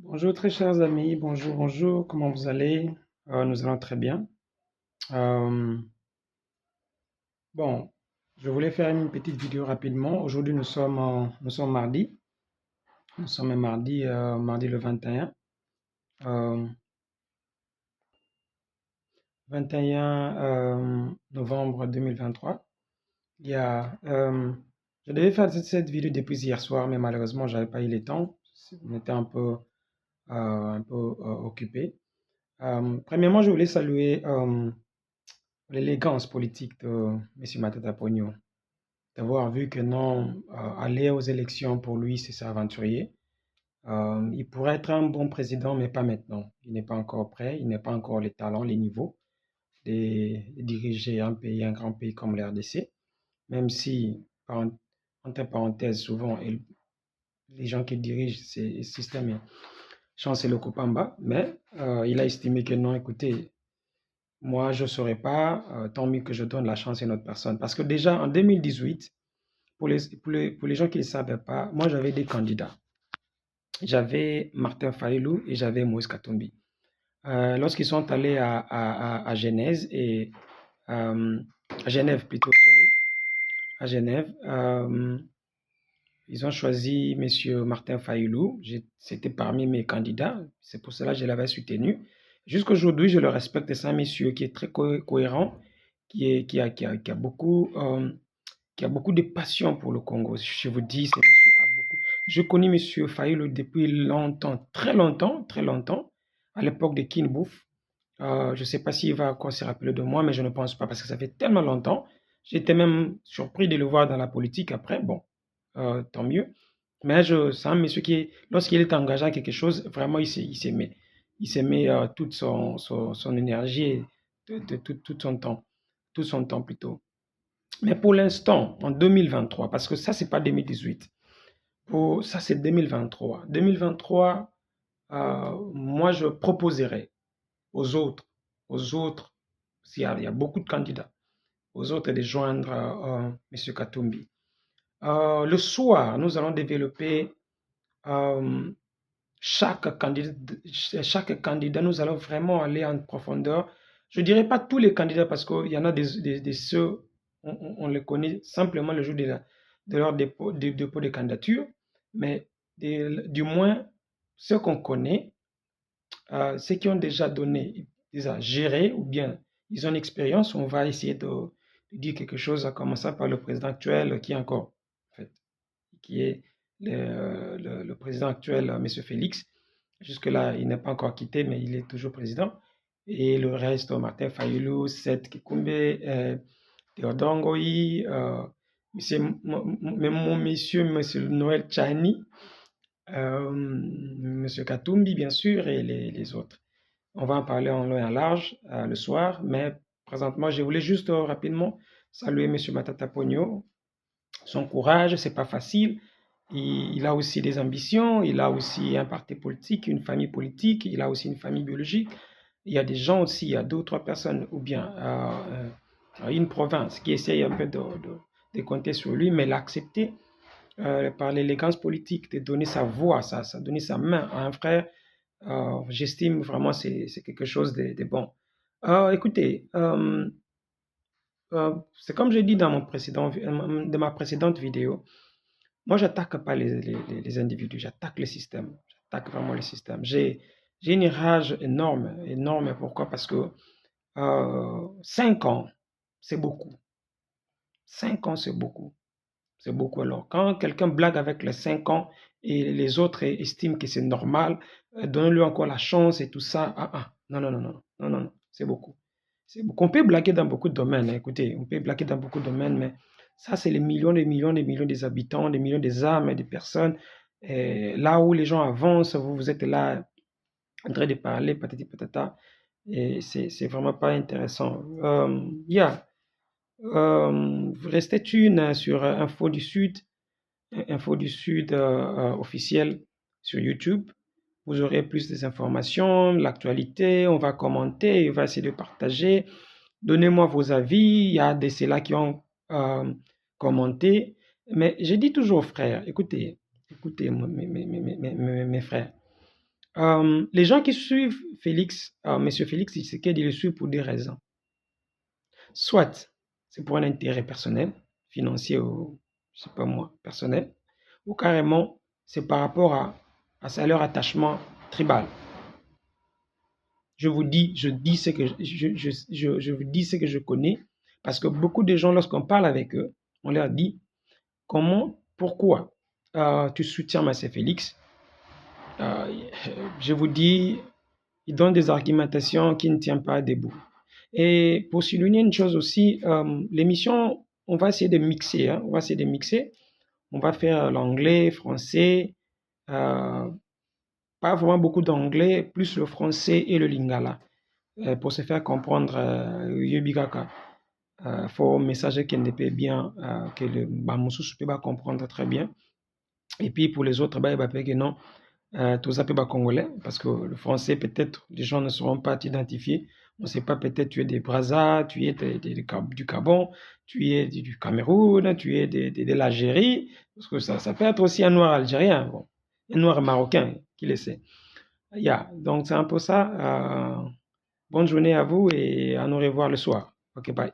Bonjour très chers amis, bonjour, bonjour, comment vous allez? Nous allons très bien. Euh, bon, je voulais faire une petite vidéo rapidement. Aujourd'hui nous sommes mardi. Nous sommes mardi, mardi le 21, euh, 21 novembre 2023. Il y a, je devais faire cette vidéo depuis hier soir, mais malheureusement, j'avais pas eu le temps. On était un peu occupé. Premièrement, je voulais saluer l'élégance politique de M. Matata Ponyo, d'avoir vu que non, aller aux élections pour lui, c'est s'aventurer. Il pourrait être un bon président, mais pas maintenant. Il n'est pas encore prêt, il n'a pas encore les talents, les niveaux de diriger un pays, un grand pays comme l'RDC, même si, entre parenthèses, souvent, les gens qui dirigent ces systèmes, c'est le Kopamba, mais il a estimé que non, écoutez, moi, je ne saurais pas, tant mieux que je donne la chance à une autre personne. Parce que déjà, en 2018, pour les gens qui ne savaient pas, moi, j'avais des candidats. J'avais Martin Fayoulou et j'avais Moïse Katumbi. Lorsqu'ils sont allés à Genèse et euh, à Genève plutôt, sorry, à Genève, ils ont choisi Monsieur Martin Fayoulou. C'était parmi mes candidats. C'est pour cela que je l'avais soutenu. Jusqu'aujourd'hui, je le respecte. C'est un monsieur qui est très cohérent, qui a beaucoup de passion pour le Congo. Je vous dis, ce monsieur a beaucoup. Je connais Monsieur Fayoulou depuis longtemps, très longtemps, très longtemps, à l'époque de Kinbouf. Je ne sais pas s'il va encore se rappeler de moi, mais je ne pense pas parce que ça fait tellement longtemps. J'étais même surpris de le voir dans la politique après. Bon, tant mieux. Mais c'est un monsieur qui, lorsqu'il est engagé à quelque chose, vraiment, il s'y met toute son énergie, et tout son temps plutôt. Mais pour l'instant, en 2023, parce que ça, c'est pas 2018, ça, c'est 2023. 2023, moi, je proposerais aux autres, aux autres, il y a beaucoup de candidats, aux autres de joindre M. Katumbi. Le soir, nous allons développer euh, chaque candidat, nous allons vraiment aller en profondeur. Je ne dirais pas tous les candidats parce qu'il y en a des ceux, on les connaît simplement le jour de leur dépôt de candidature, mais du moins ceux qu'on connaît, ceux qui ont déjà donné, déjà géré ou bien ils ont une expérience, on va essayer de dire quelque chose, en commençant par le président actuel qui est encore, en fait, qui est le président actuel, M. Félix. Jusque-là, il n'est pas encore quitté, mais il est toujours président. Et le reste, Martin Fayoulou, Seth Kikumbe, Théodore Ngoyi, mon monsieur Noël Tchani, monsieur Katumbi, bien sûr, et les autres. On va en parler en long et en large le soir, mais présentement, je voulais juste rapidement saluer monsieur Matata Ponyo. Son courage, c'est pas facile. Il a aussi des ambitions, il a aussi un parti politique, une famille politique, il a aussi une famille biologique. Il y a des gens aussi, il y a deux ou trois personnes, ou bien une province qui essaye un peu de compter sur lui, mais l'accepter par l'élégance politique, de donner sa voix, donner sa main à un frère. J'estime vraiment c'est quelque chose de bon. Écoutez, c'est comme j'ai dit dans ma précédente vidéo, moi, j'attaque pas les individus, j'attaque le système. J'attaque vraiment le système. J'ai une rage énorme, énorme. Pourquoi? Parce que 5 ans, c'est beaucoup. 5 ans, c'est beaucoup. C'est beaucoup. Alors, quand quelqu'un blague avec les 5 ans et les autres estiment que c'est normal, donnez-lui encore la chance et tout ça. Non, non, non, non, non, non, non, c'est beaucoup. C'est beaucoup. On peut blaguer dans beaucoup de domaines, hein. Écoutez, on peut blaguer dans beaucoup de domaines, mais ça, c'est les millions, des millions, des millions des habitants, des millions des âmes et des personnes. Et là où les gens avancent, vous êtes là en train de parler, patati patata, et c'est vraiment pas intéressant. Yeah. Restait une sur Info du Sud officiel sur YouTube. Vous aurez plus des informations, l'actualité, on va commenter, on va essayer de partager. Donnez-moi vos avis. Il y a des ceux-là qui ont commenté. Mais je dis toujours, frères, écoutez, mes frères, Les gens qui suivent Félix, Monsieur Félix Tshisekedi, ils le suivent pour des raisons. Soit c'est pour un intérêt personnel, financier ou, je sais pas moi, personnel, ou carrément c'est par rapport à leur attachement tribal. Je vous dis ce que je vous dis ce que je connais, parce que beaucoup de gens, lorsqu'on parle avec eux, on leur dit comment, pourquoi tu soutiens Massé Félix. Je vous dis, ils donnent des argumentations qui ne tiennent pas debout. Et pour souligner une chose aussi, l'émission, on va essayer de mixer, hein, on va essayer de mixer. On va faire l'anglais, français, pas vraiment beaucoup d'anglais, plus le français et le lingala, pour se faire comprendre Yubikaka. Faut un message qui ne peut bien, que le Bamoussou peut pas comprendre très bien. Et puis pour les autres, bah, il va que non, tout ça peut pas congolais, parce que le français, peut-être, les gens ne seront pas identifiés. On ne sait pas, peut-être tu es des Brazza, tu es du Gabon, tu es du Cameroun, tu es de l'Algérie, parce que ça peut être aussi un noir algérien, bon, un noir marocain, qui le sait. Yeah. Donc c'est un peu ça. Bonne journée à vous et à nous revoir le soir. Ok, bye.